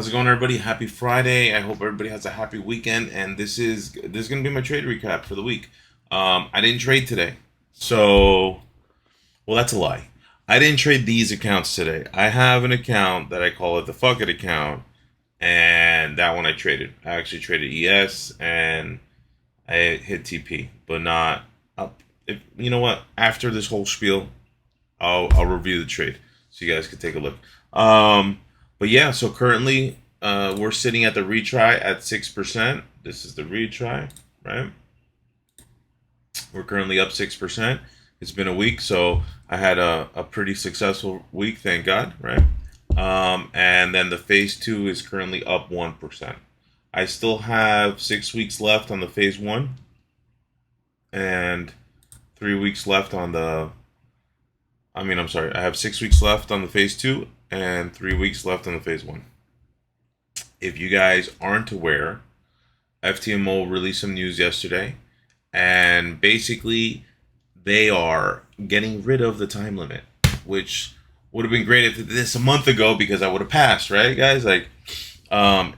How's it going, everybody? Happy Friday. I hope everybody has a happy weekend. And this is gonna be my trade recap for the week. I didn't trade today, so well, that's a lie. I didn't trade these accounts today. I have an account that I call it the fuck it account, and that one I traded. I actually traded ES and I hit TP, but not up. If you know what, after this whole spiel, I'll review the trade so you guys can take a look. But yeah, so currently we're sitting at the retry at 6%. This is the retry, right? We're currently up 6%. It's been a week, so I had a pretty successful week, thank God, right? And then the phase two is currently up 1%. I still have 6 weeks left on the phase one and 3 weeks left on the I'm sorry, I have 6 weeks left on the phase two and 3 weeks left on the phase one. If you guys aren't aware, FTMO released some news yesterday, and basically they are getting rid of the time limit, which would have been great if this a month ago because I would have passed, right, guys? Like,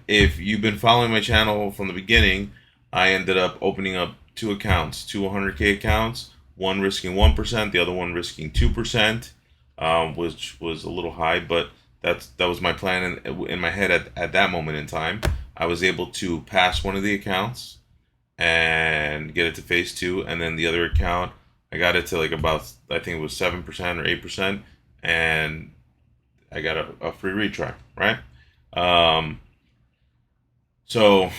if you've been following my channel from the beginning, I ended up opening up two accounts, two 100K accounts, one risking 1%, the other one risking 2%, which was a little high, but that was my plan in my head at that moment in time. I was able to pass one of the accounts and get it to phase two, and then the other account I got it to like about, I think it was 7% or 8%, and I got a free retry, right? Um, so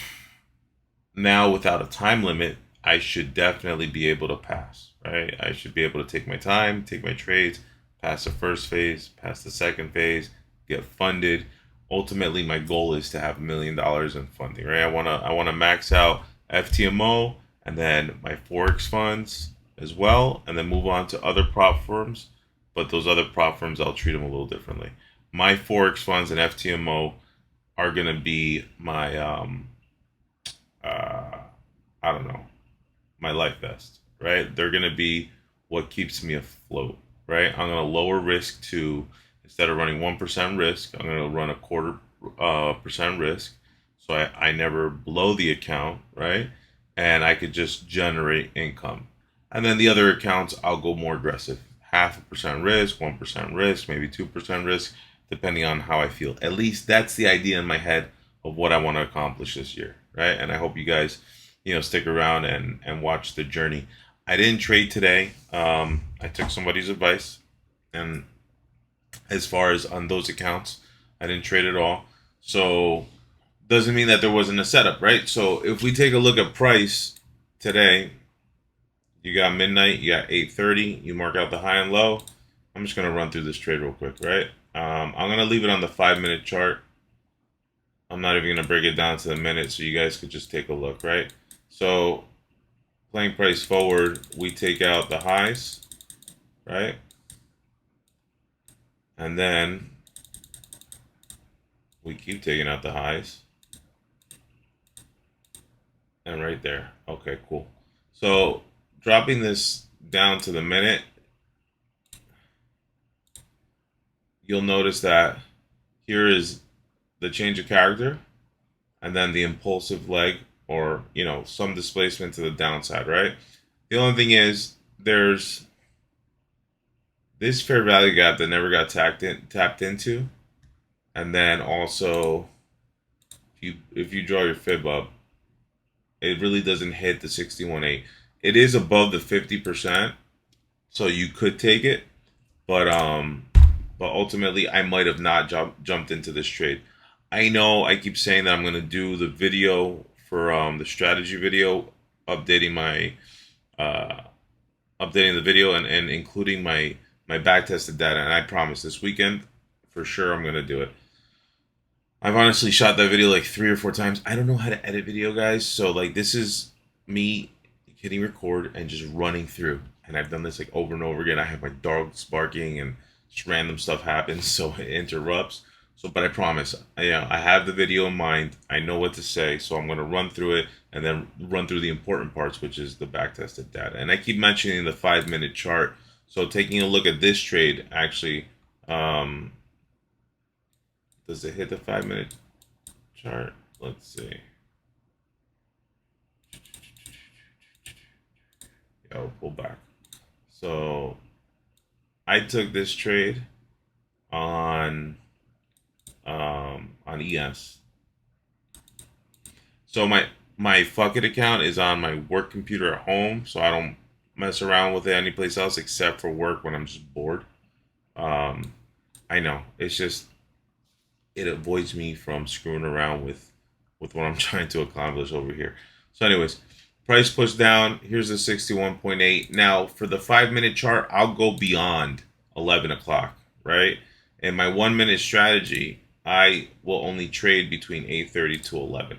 now without a time limit, I should definitely be able to pass, right? I should be able to take my time, take my trades, pass the first phase, pass the second phase, get funded. Ultimately, my goal is to have $1 million in funding, right? I wanna max out FTMO and then my Forex funds as well, and then move on to other prop firms. But those other prop firms, I'll treat them a little differently. My Forex funds and FTMO are gonna be my uh, I don't know, my life vest, right? They're gonna be what keeps me afloat, right? I'm gonna lower risk to, instead of running 1% risk, I'm gonna run a quarter percent risk, so I never blow the account, right? And I could just generate income. And then the other accounts, I'll go more aggressive, 0.5% risk, 1% risk, maybe 2% risk, depending on how I feel. At least that's the idea in my head of what I want to accomplish this year, right? And I hope you guys, stick around and watch the journey. I didn't trade today. I took somebody's advice, and as far as on those accounts, I didn't trade at all. So doesn't mean that there wasn't a setup, right? So if we take a look at price today, you got midnight, you got 8:30. You mark out the high and low. I'm just gonna run through this trade real quick, right? I'm gonna leave it on the 5 minute chart. I'm not even gonna break it down to the minute, so you guys could just take a look, right? So playing price forward, we take out the highs, right? And then we keep taking out the highs. And right there. Okay, cool. So dropping this down to the minute, you'll notice that here is the change of character and then the impulsive leg, or some displacement to the downside, right? The only thing is there's this fair value gap that never got tapped into, and then also if you draw your fib up, it really doesn't hit the 61.8. It is above the 50%, so you could take it, but ultimately I might have not jumped into this trade. I know I keep saying that I'm going to do the video for the strategy video, updating my updating the video and including my back tested data, and I promise this weekend for sure I'm going to do it. I've honestly shot that video like 3 or 4 times. I don't know how to edit video, guys, so like this is me hitting record and just running through, and I've done this like over and over again. I have my dogs barking and just random stuff happens, so it interrupts. So, but I promise, I have the video in mind. I know what to say, so I'm going to run through it and then run through the important parts, which is the back-tested data. And I keep mentioning the 5 minute chart. So taking a look at this trade, actually, does it hit the 5 minute? chart. Let's see. Yeah, I'll pull back. So I took this trade on ES. So my fuck it account is on my work computer at home, so I don't mess around with it anyplace else except for work when I'm just bored. Um, I know it's just it avoids me from screwing around with what I'm trying to accomplish over here. So, anyways, price pushed down. Here's the 61.8. Now for the 5 minute chart, I'll go beyond 11 o'clock, right? In my 1 minute strategy, I will only trade between 8:30 to 11.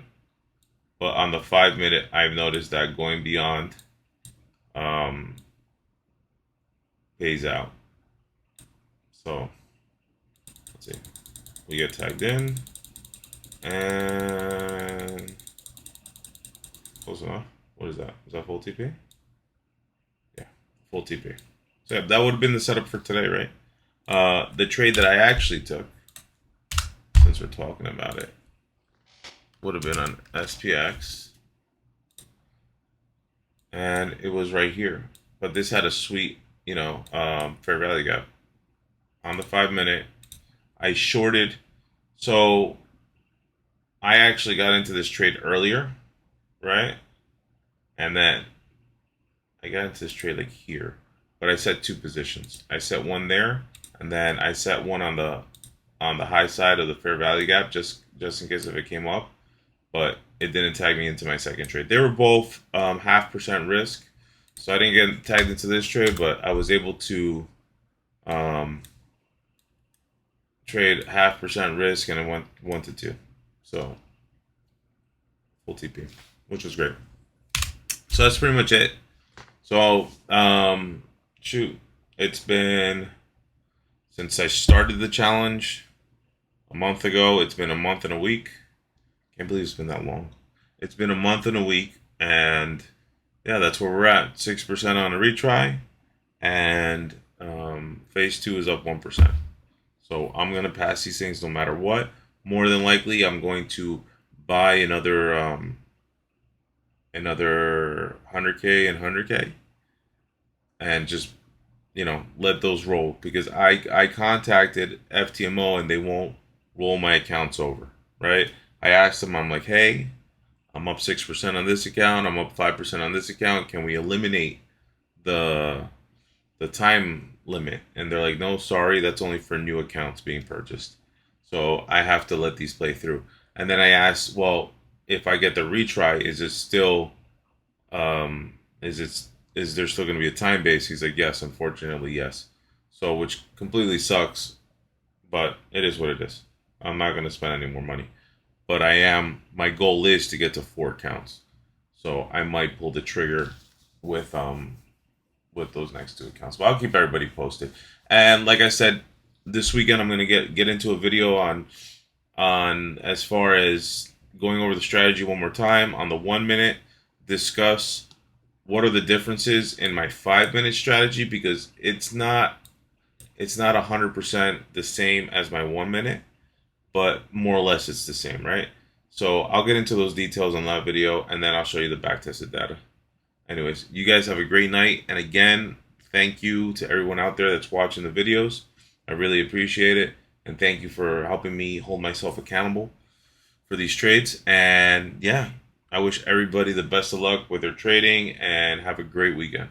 But on the 5 minute, I've noticed that going beyond um, pays out. So let's see. We get tagged in and close enough. What is that? Is that full TP? Yeah, full TP. So yeah, that would have been the setup for today, right? The trade that I actually took, since we're talking about it, would have been on SPX, and it was right here. But this had a sweet, fair value gap on the 5 minute. I shorted, so I actually got into this trade earlier, right? And then I got into this trade like here, but I set two positions. I set one there, and then I set one on the high side of the fair value gap, just in case if it came up. But it didn't tag me into my second trade. They were both 0.5% risk, so I didn't get tagged into this trade, but I was able to trade 0.5% risk, and it went 1 to 2, so full TP, which was great. So that's pretty much it. So shoot, it's been since I started the challenge a month ago. It's been a month and a week. Can't believe it's been that long. It's been a month and a week, and yeah, that's where we're at. 6% on a retry, and phase 2 is up 1%. So I'm gonna pass these things no matter what. More than likely, I'm going to buy another 100K and 100K, and just let those roll, because I contacted FTMO and they won't roll my accounts over, right? I asked them, I'm like, hey, I'm up 6% on this account, I'm up 5% on this account. Can we eliminate the time limit? And they're like, no, sorry, that's only for new accounts being purchased. So I have to let these play through. And then I asked, well, if I get the retry, is it still is there still going to be a time base? He's like, yes, unfortunately, yes. So, which completely sucks, but it is what it is. I'm not going to spend any more money. But my goal is to get to 4 accounts. So I might pull the trigger with those next 2 accounts. But I'll keep everybody posted. And like I said, this weekend I'm going to get into a video on as far as going over the strategy one more time on the 1 minute, discuss what are the differences in my 5 minute strategy, because it's not 100% the same as my 1 minute, but more or less it's the same, right? So I'll get into those details on that video, and then I'll show you the back tested data. Anyways, you guys have a great night, and again, thank you to everyone out there that's watching the videos. I really appreciate it, and thank you for helping me hold myself accountable for these trades. And yeah, I wish everybody the best of luck with their trading, and have a great weekend.